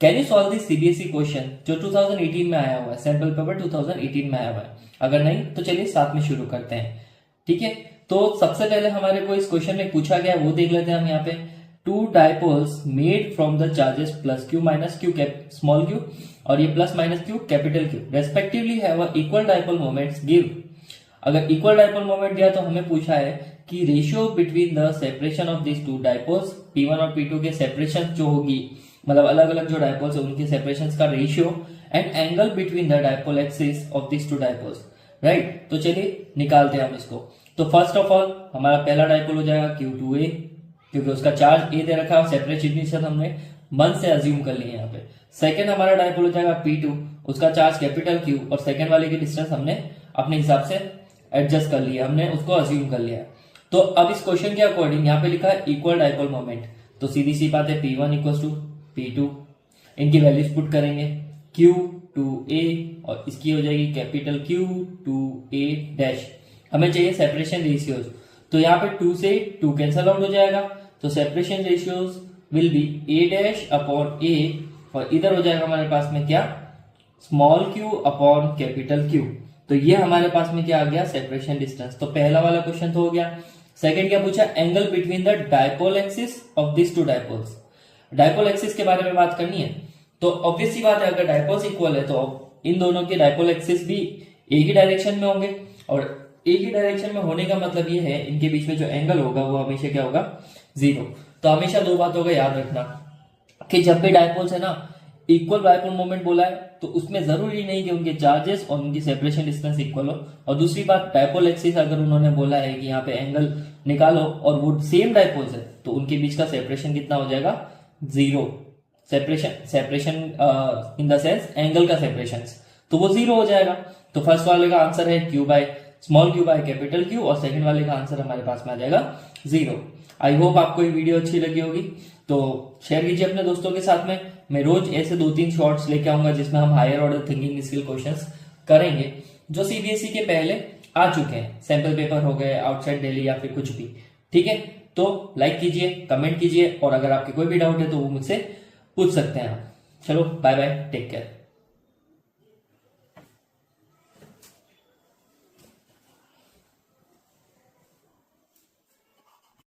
Can you solve this CBSE question जो 2018 में आया हुआ है, सैंपल पेपर 2018 में आया हुआ है। अगर नहीं तो चलिए साथ में शुरू करते हैं। ठीक है, तो सबसे पहले हमारे को इस क्वेश्चन में पूछा गया वो देख लेते हैं हम यहाँ पे। Two dipoles made from the charges plus q minus q small q और ये plus minus q capital q respectively have equal dipole moments give. अगर इक्वल डायपोल मोमेंट दिया तो हमें पूछा है कि ratio between the separation of this two dipoles, P1 और P2 के सेपरेशन जो होगी, मतलब अलग अलग जो डायपोल्स है उनके सेपरेशन का ratio, and angle between the dipole axis of this two dipoles. Right, तो चलिए निकालते हैं हम इसको। तो फर्स्ट ऑफ ऑल हमारा पहला डायपोल हो जाएगा Q2A, क्योंकि उसका चार्ज ए दे रखा है, सेपरेट डिस्टेंस हमने मन से अज्यूम कर ली है यहाँ पे। सेकंड हमारा डायपोल हो जाएगा P2, उसका चार्ज कैपिटल Q और सेकंड वाले की डिस्टेंस हमने अपने हिसाब से एडजस्ट कर लिया, हमने उसको अज्यूम कर लिया है। तो अब इस क्वेश्चन के अकॉर्डिंग यहाँ पे लिखा है इक्वल डायपोल मोमेंट, तो सीधी सी बात है P1 इक्वल टू P2, इनकी वैल्यूज पुट करेंगे Q2A और इसकी हो जाएगी कैपिटल Q2A डैश। हमें चाहिए सेपरेशन रेशियोज, तो यहाँ पे 2 से 2 कैंसल आउट हो जाएगा, तो separation ratios will be A dash upon A और इधर हो जाएगा हमारे पास में क्या, small q upon capital Q। तो ये हमारे पास में क्या आ गया, सेपरेशन डिस्टेंस। तो पहला वाला क्वेश्चन तो हो गया। सेकंड क्या पूछा, angle between the dipole axis of this two dipoles. Dipole axis के बारे में बात करनी है, तो ऑब्वियस सी बात है अगर डायपोल्स इक्वल है तो इन दोनों के डायपोल एक्सिस भी एक ही डायरेक्शन में होंगे, और एक ही डायरेक्शन में होने का मतलब ये है इनके बीच में जो एंगल होगा वो हमेशा क्या होगा, 0। तो हमेशा दो बातों का याद रखना कि जब भी डायपोल्स है ना इक्वल डायपोल मोमेंट बोला है तो उसमें जरूरी नहीं कि उनके चार्जेस और उनकी सेपरेशन डिस्टेंस इक्वल हो। और दूसरी बात, डायपोल एक्सिस अगर उन्होंने बोला है कि यहाँ पे एंगल निकालो और वो सेम डायपोल्स है तो उनके बीच का सेपरेशन कितना हो जाएगा, 0। Separation in the sense angle का सेपरेशन, तो वो 0 हो जाएगा। तो फर्स्ट वाले का आंसर है Q by small q by capital Q और सेकंड वाले का आंसर हमारे पास में आ जाएगा 0। आई होप आपको ये वीडियो अच्छी लगी होगी, तो शेयर कीजिए अपने दोस्तों के साथ में। मैं रोज ऐसे 2-3 शॉर्ट्स लेके आऊंगा जिसमें हम higher order thinking skill questions करेंगे जो सीबीएसई के पहले आ चुके हैं, सैंपल पेपर हो गए, आउटसाइड दिल्ली या फिर कुछ भी। ठीक है, तो लाइक कीजिए, कमेंट कीजिए और अगर आपके कोई भी डाउट है तो वो मुझसे पूछ सकते हैं आप। चलो बाय बाय, टेक केयर।